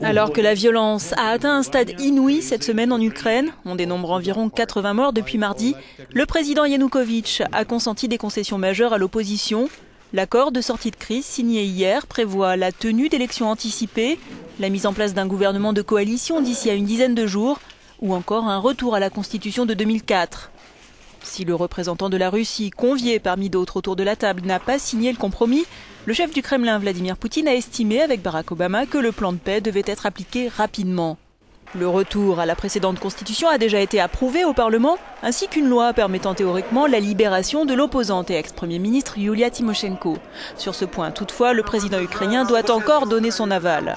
Alors que la violence a atteint un stade inouï cette semaine en Ukraine, on dénombre environ 80 morts depuis mardi, le président Yanukovych a consenti des concessions majeures à l'opposition. L'accord de sortie de crise signé hier prévoit la tenue d'élections anticipées, la mise en place d'un gouvernement de coalition d'ici à une dizaine de jours, ou encore un retour à la Constitution de 2004. Si le représentant de la Russie, convié parmi d'autres autour de la table, n'a pas signé le compromis, le chef du Kremlin, Vladimir Poutine, a estimé avec Barack Obama que le plan de paix devait être appliqué rapidement. Le retour à la précédente constitution a déjà été approuvé au Parlement, ainsi qu'une loi permettant théoriquement la libération de l'opposante et ex-premier ministre Yulia Tymoshenko. Sur ce point, toutefois, le président ukrainien doit encore donner son aval.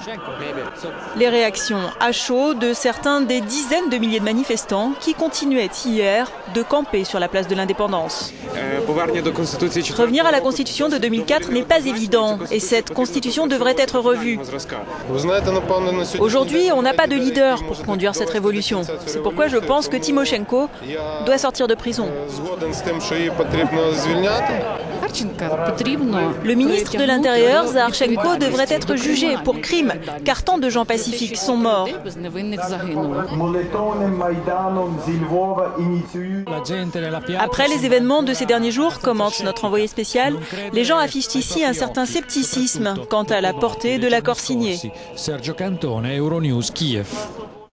Les réactions à chaud de certains des dizaines de milliers de manifestants qui continuaient hier de camper sur la place de l'Indépendance. Revenir à la Constitution de 2004 n'est pas évident et cette Constitution devrait être revue. Aujourd'hui, on n'a pas de leader pour conduire cette révolution. C'est pourquoi je pense que Tymoshenko doit sortir de prison. Le ministre de l'Intérieur, Zaharchenko, devrait être jugé pour crime, car tant de gens pacifiques sont morts. Après les événements de ces derniers jours, commente notre envoyé spécial, les gens affichent ici un certain scepticisme quant à la portée de l'accord signé. Sergio Cantone, Euronews, Kiev.